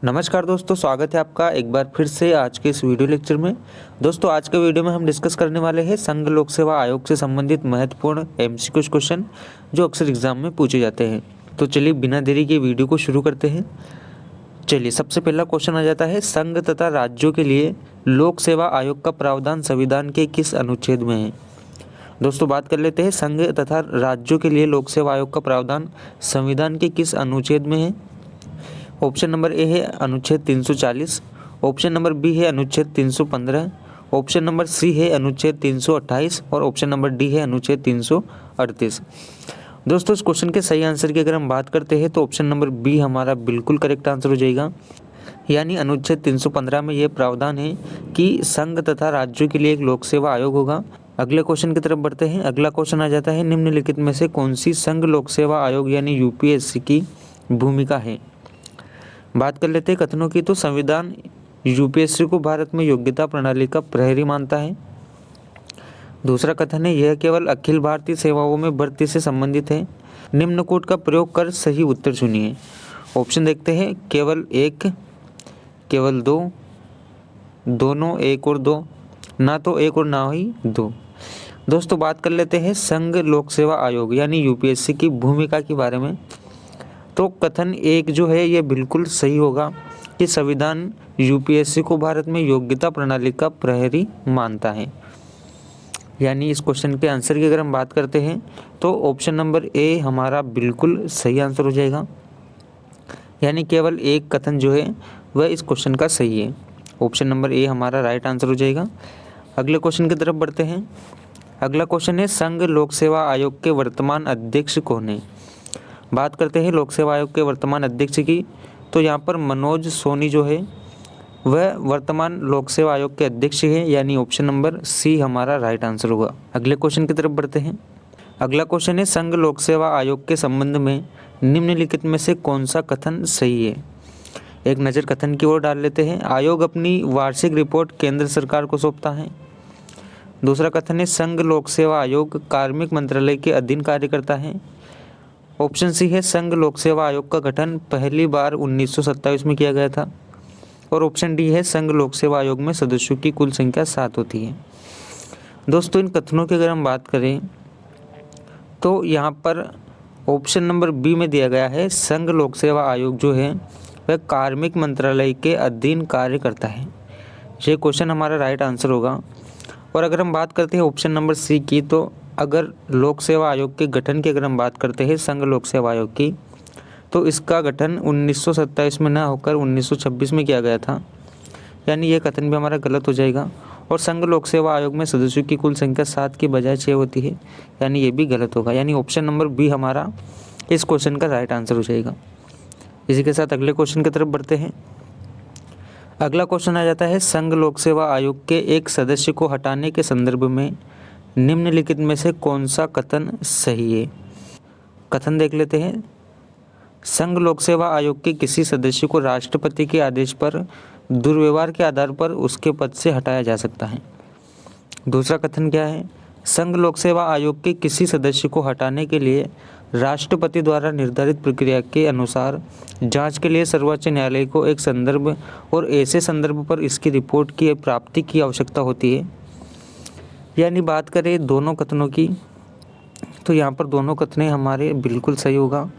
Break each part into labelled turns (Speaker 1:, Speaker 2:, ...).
Speaker 1: नमस्कार दोस्तों, स्वागत है आपका एक बार फिर से आज के इस वीडियो लेक्चर में। दोस्तों आज के वीडियो में हम डिस्कस करने वाले हैं संघ लोक सेवा आयोग से संबंधित महत्वपूर्ण एमसीक्यू क्वेश्चन जो अक्सर एग्जाम में पूछे जाते हैं। तो चलिए बिना देरी के वीडियो को शुरू करते हैं। चलिए सबसे पहला क्वेश्चन आ जाता है, संघ तथा राज्यों के लिए लोक सेवा आयोग का प्रावधान संविधान के किस अनुच्छेद में है। दोस्तों बात कर लेते हैं, संघ तथा राज्यों के लिए लोक सेवा आयोग का प्रावधान संविधान के किस अनुच्छेद में है। ऑप्शन नंबर ए है अनुच्छेद 340, ऑप्शन नंबर बी है अनुच्छेद 315, ऑप्शन नंबर सी है अनुच्छेद 328 और ऑप्शन नंबर डी है अनुच्छेद 338। दोस्तों इस क्वेश्चन के सही आंसर की अगर हम बात करते हैं तो ऑप्शन नंबर बी हमारा बिल्कुल करेक्ट आंसर हो जाएगा। यानी अनुच्छेद 315 में यह प्रावधान है कि संघ तथा राज्यों के लिए एक लोक सेवा आयोग होगा। अगले क्वेश्चन की तरफ बढ़ते हैं। अगला क्वेश्चन आ जाता है, निम्नलिखित में से कौन सी संघ लोक सेवा आयोग यानी यूपीएससी की भूमिका है। बात कर लेते हैं कथनों की। तो संविधान यूपीएससी को भारत में योग्यता प्रणाली का प्रहरी मानता है। दूसरा कथन है, यह केवल अखिल भारतीय सेवाओं में भर्ती से संबंधित है। निम्न कोड का प्रयोग कर सही उत्तर चुनिए। ऑप्शन देखते हैं, केवल एक, केवल दो, दोनों, एक और दो, ना तो एक और ना ही दो। दोस्तों बात कर लेते हैं संघ लोक सेवा आयोग यानी यूपीएससी की भूमिका के बारे में। तो कथन एक जो है ये बिल्कुल सही होगा कि संविधान यूपीएससी को भारत में योग्यता प्रणाली का प्रहरी मानता है। यानी इस क्वेश्चन के आंसर की अगर हम बात करते हैं तो ऑप्शन नंबर ए हमारा बिल्कुल सही आंसर हो जाएगा। यानी केवल एक कथन जो है वह इस क्वेश्चन का सही है। ऑप्शन नंबर ए हमारा राइट आंसर हो जाएगा। अगले क्वेश्चन की तरफ बढ़ते हैं। अगला क्वेश्चन है, संघ लोक सेवा आयोग के वर्तमान अध्यक्ष कौन है। बात करते हैं लोक सेवा आयोग के वर्तमान अध्यक्ष की। तो यहाँ पर मनोज सोनी जो है वह वर्तमान लोक सेवा आयोग के अध्यक्ष है। यानी ऑप्शन नंबर सी हमारा राइट आंसर होगा। अगले क्वेश्चन की तरफ बढ़ते हैं। अगला क्वेश्चन है, संघ लोक सेवा आयोग के संबंध में निम्नलिखित में से कौन सा कथन सही है। एक नज़र कथन की ओर डाल लेते हैं। आयोग अपनी वार्षिक रिपोर्ट केंद्र सरकार को सौंपता है। दूसरा कथन है, संघ लोक सेवा आयोग कार्मिक मंत्रालय के अधीन कार्य करता है। ऑप्शन सी है, संघ लोक सेवा आयोग का गठन पहली बार 1927 में किया गया था। और ऑप्शन डी है, संघ लोक सेवा आयोग में सदस्यों की कुल संख्या 7 होती है। दोस्तों इन कथनों की अगर हम बात करें तो यहाँ पर ऑप्शन नंबर बी में दिया गया है, संघ लोक सेवा आयोग जो है वह कार्मिक मंत्रालय के अधीन कार्य करता है। ये क्वेश्चन हमारा राइट आंसर होगा। और अगर हम बात करते हैं ऑप्शन नंबर सी की, तो अगर लोक सेवा आयोग के गठन की अगर हम बात करते हैं संघ लोक सेवा आयोग की, तो इसका गठन 1927 में ना होकर 1926 में किया गया था। यानी ये कथन भी हमारा गलत हो जाएगा। और संघ लोक सेवा आयोग में सदस्यों की कुल संख्या 7 की बजाय 6 होती है। यानी ये भी गलत होगा। यानी ऑप्शन नंबर बी हमारा इस क्वेश्चन का राइट आंसर हो जाएगा। इसी के साथ अगले क्वेश्चन की तरफ बढ़ते हैं। अगला क्वेश्चन आ जाता है, संघ लोक सेवा आयोग के एक सदस्य को हटाने के संदर्भ में निम्नलिखित में से कौन सा कथन सही है। कथन देख लेते हैं। संघ लोक सेवा आयोग के किसी सदस्य को राष्ट्रपति के आदेश पर दुर्व्यवहार के आधार पर उसके पद से हटाया जा सकता है। दूसरा कथन क्या है, संघ लोक सेवा आयोग के किसी सदस्य को हटाने के लिए राष्ट्रपति द्वारा निर्धारित प्रक्रिया के अनुसार जांच के लिए सर्वोच्च न्यायालय को एक संदर्भ और ऐसे संदर्भ पर इसकी रिपोर्ट की प्राप्ति की आवश्यकता होती है। यानी बात करें दोनों कथनों की, तो यहाँ पर दोनों कथने हमारे बिल्कुल सही होगा।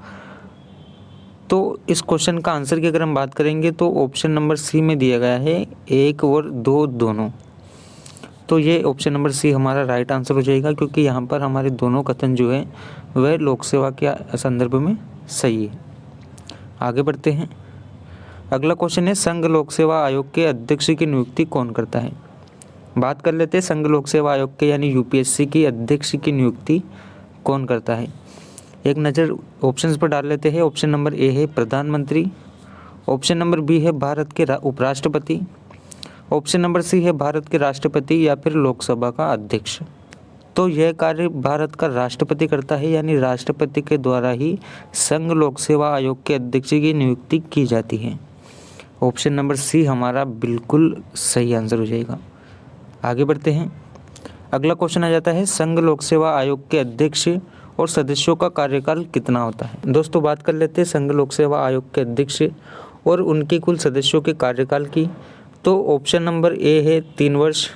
Speaker 1: तो इस क्वेश्चन का आंसर की अगर हम बात करेंगे तो ऑप्शन नंबर सी में दिया गया है, एक और दो दोनों। तो ये ऑप्शन नंबर सी हमारा राइट आंसर हो जाएगा, क्योंकि यहाँ पर हमारे दोनों कथन जो है वह लोक सेवा के संदर्भ में सही है। आगे बढ़ते हैं। अगला क्वेश्चन है, संघ लोक सेवा आयोग के अध्यक्ष की नियुक्ति कौन करता है। बात कर लेते हैं संघ लोक सेवा आयोग के यानी यूपीएससी की अध्यक्ष की नियुक्ति कौन करता है। एक नज़र ऑप्शंस पर डाल लेते हैं। ऑप्शन नंबर ए है प्रधानमंत्री, ऑप्शन नंबर बी है भारत के उपराष्ट्रपति, ऑप्शन नंबर सी है भारत के राष्ट्रपति या फिर लोकसभा का अध्यक्ष। तो यह कार्य भारत का राष्ट्रपति करता है। यानी राष्ट्रपति के द्वारा ही संघ लोक सेवा आयोग के अध्यक्ष की नियुक्ति की जाती है। ऑप्शन नंबर सी हमारा बिल्कुल सही आंसर हो जाएगा। आगे बढ़ते हैं। अगला क्वेश्चन आ जाता है, संघ लोक सेवा आयोग के अध्यक्ष और सदस्यों का कार्यकाल कितना होता है। दोस्तों बात कर लेते हैं संघ लोक सेवा आयोग के अध्यक्ष और उनके कुल सदस्यों के कार्यकाल की, तो ऑप्शन नंबर ए है 3 वर्ष,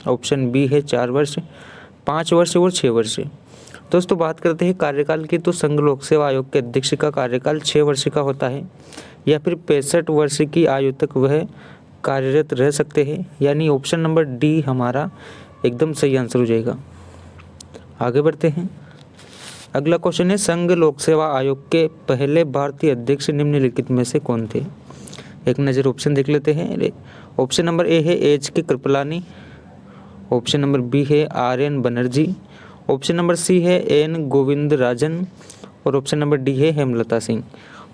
Speaker 1: ऑप्शन बी है 4 वर्ष, 5 वर्ष और 6 वर्ष। दोस्तों बात करते हैं कार्यकाल की, तो संघ लोक सेवा आयोग के अध्यक्ष का कार्यकाल 6 वर्ष का होता है या फिर 65 वर्ष की आयु तक वह कार्यरत रह सकते हैं, यानी ऑप्शन नंबर डी हमारा एकदम सही आंसर हो जाएगा। आगे बढ़ते हैं। अगला क्वेश्चन है, संघ लोक सेवा आयोग के पहले भारतीय अध्यक्ष निम्नलिखित में से कौन थे? एक नज़र ऑप्शन देख लेते हैं। ऑप्शन नंबर ए है H K Kripalani, option number B है R N Banerjee, option number C है एन गोविंदराजन और ऑप्शन नंबर डी है हेमलता सिंह।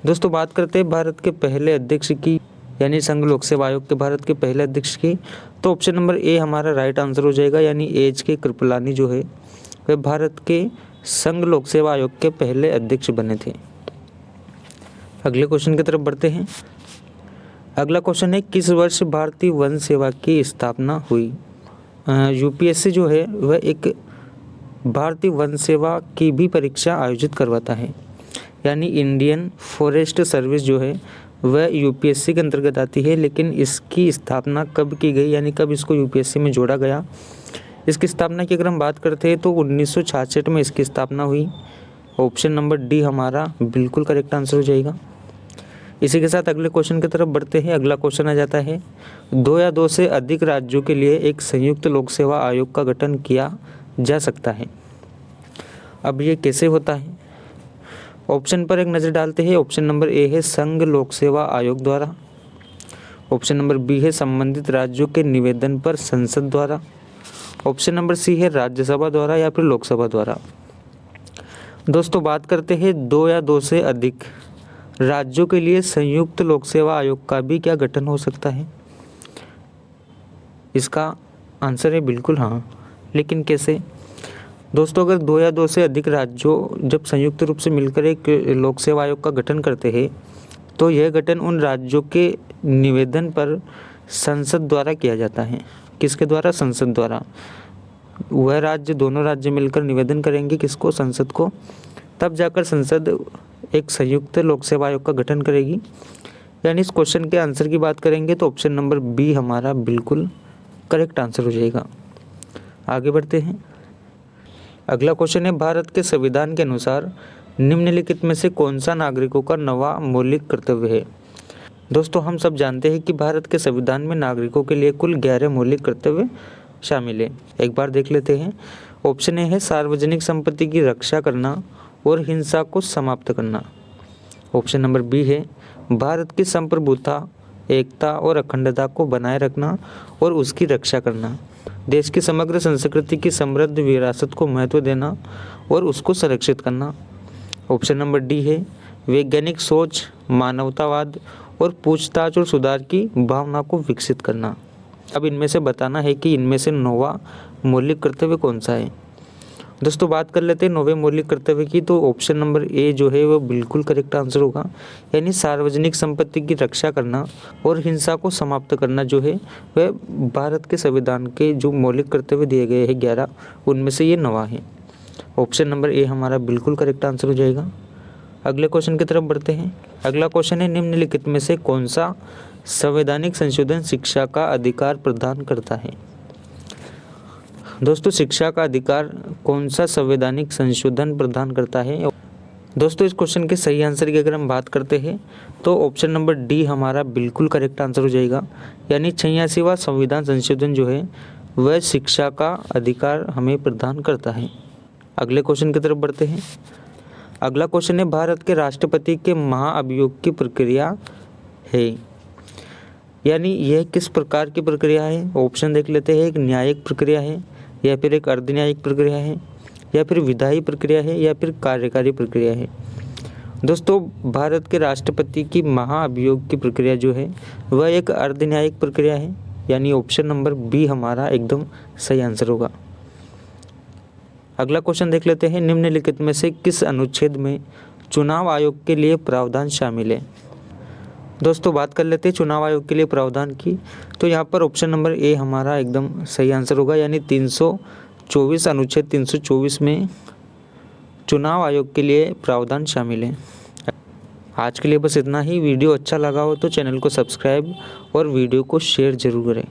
Speaker 1: दोस्तों बात करते हैं भारत के पहले अध्यक्ष की, यानी संघ लोक सेवा आयोग के भारत के पहले अध्यक्ष की, तो ऑप्शन नंबर ए हमारा राइट आंसर हो जाएगा, यानी एच के कृपलानी जो है वह भारत के संघ लोक सेवा आयोग के पहले अध्यक्ष बने थे। अगले क्वेश्चन की तरफ बढ़ते हैं। अगला क्वेश्चन है, किस वर्ष भारतीय वन सेवा की स्थापना हुई? यूपीएससी जो है वह एक भारतीय वन सेवा की भी परीक्षा आयोजित करवाता है, यानी इंडियन फॉरेस्ट सर्विस जो है वह यूपीएससी के अंतर्गत आती है, लेकिन इसकी स्थापना कब की गई, यानी कब इसको यूपीएससी में जोड़ा गया? इसकी स्थापना की अगर हम बात करते हैं तो 1966 में इसकी स्थापना हुई। ऑप्शन नंबर डी हमारा बिल्कुल करेक्ट आंसर हो जाएगा। इसी के साथ अगले क्वेश्चन की तरफ बढ़ते हैं। अगला क्वेश्चन आ जाता है, 2 या 2 से अधिक राज्यों के लिए एक संयुक्त लोक सेवा आयोग का गठन किया जा सकता है। अब ये कैसे होता है? ऑप्शन पर एक नज़र डालते हैं। ऑप्शन नंबर ए है संघ लोक सेवा आयोग द्वारा, ऑप्शन नंबर बी है संबंधित राज्यों के निवेदन पर संसद द्वारा, ऑप्शन नंबर सी है राज्यसभा द्वारा या फिर लोकसभा द्वारा। दोस्तों बात करते हैं 2 या 2 से अधिक राज्यों के लिए संयुक्त लोक सेवा आयोग का भी क्या गठन हो सकता है? इसका आंसर है बिल्कुल हाँ, लेकिन कैसे? दोस्तों अगर 2 या 2 से अधिक राज्यों जब संयुक्त रूप से मिलकर एक लोक सेवा आयोग का गठन करते हैं, तो यह गठन उन राज्यों के निवेदन पर संसद द्वारा किया जाता है। किसके द्वारा? संसद द्वारा। वह राज्य, दोनों राज्य मिलकर निवेदन करेंगे किसको? संसद को। तब जाकर संसद एक संयुक्त लोक सेवा आयोग का गठन करेगी। यानी इस क्वेश्चन के आंसर की बात करेंगे तो ऑप्शन नंबर बी हमारा बिल्कुल करेक्ट आंसर हो जाएगा। आगे बढ़ते हैं। अगला क्वेश्चन है, भारत के संविधान के अनुसार निम्नलिखित में से कौन सा नागरिकों का नवा मौलिक कर्तव्य है? दोस्तों हम सब जानते हैं कि भारत के संविधान में नागरिकों के लिए कुल 11 मौलिक कर्तव्य शामिल है। एक बार देख लेते हैं। ऑप्शन ए है सार्वजनिक संपत्ति की रक्षा करना और हिंसा को समाप्त करना, ऑप्शन नंबर बी है भारत की संप्रभुता, एकता और अखंडता को बनाए रखना और उसकी रक्षा करना, देश की समग्र संस्कृति की समृद्ध विरासत को महत्व देना और उसको संरक्षित करना, ऑप्शन नंबर डी है वैज्ञानिक सोच, मानवतावाद और पूछताछ और सुधार की भावना को विकसित करना। अब इनमें से बताना है कि इनमें से 9वां मौलिक कर्तव्य कौन सा है। दोस्तों बात कर लेते हैं 9वें मौलिक कर्तव्य की, तो ऑप्शन नंबर ए जो है वो बिल्कुल करेक्ट आंसर होगा, यानी सार्वजनिक संपत्ति की रक्षा करना और हिंसा को समाप्त करना जो है वह भारत के संविधान के जो मौलिक कर्तव्य दिए गए हैं 11, उनमें से ये 9वां है। ऑप्शन नंबर ए हमारा बिल्कुल करेक्ट आंसर हो जाएगा। अगले क्वेश्चन की तरफ बढ़ते हैं। अगला क्वेश्चन है, निम्नलिखित में से कौन सा संवैधानिक संशोधन शिक्षा का अधिकार प्रदान करता है? दोस्तों शिक्षा का अधिकार कौन सा संवैधानिक संशोधन प्रदान करता है? दोस्तों इस क्वेश्चन के सही आंसर की अगर हम बात करते हैं तो ऑप्शन नंबर डी हमारा बिल्कुल करेक्ट आंसर हो जाएगा, यानी 86वां संविधान संशोधन जो है वह शिक्षा का अधिकार हमें प्रदान करता है। अगले क्वेश्चन की तरफ बढ़ते हैं। अगला क्वेश्चन है, भारत के राष्ट्रपति के महाअभियोग की प्रक्रिया है, यानी यह किस प्रकार की प्रक्रिया है? ऑप्शन देख लेते हैं। एक न्यायिक प्रक्रिया है या फिर एक अर्ध न्यायिक प्रक्रिया है या फिर विधायी प्रक्रिया है या फिर कार्यकारी प्रक्रिया है? दोस्तों भारत के राष्ट्रपति की महाअभियोग की प्रक्रिया जो है वह एक अर्ध न्यायिक प्रक्रिया है, यानी ऑप्शन नंबर बी हमारा एकदम सही आंसर होगा। अगला क्वेश्चन देख लेते हैं, निम्नलिखित में से किस अनुच्छेद में चुनाव आयोग के लिए प्रावधान शामिल है? दोस्तों बात कर लेते हैं चुनाव आयोग के लिए प्रावधान की, तो यहाँ पर ऑप्शन नंबर ए हमारा एकदम सही आंसर होगा, यानी 324 अनुच्छेद 324 में चुनाव आयोग के लिए प्रावधान शामिल है। आज के लिए बस इतना ही। वीडियो अच्छा लगा हो तो चैनल को सब्सक्राइब और वीडियो को शेयर ज़रूर करें।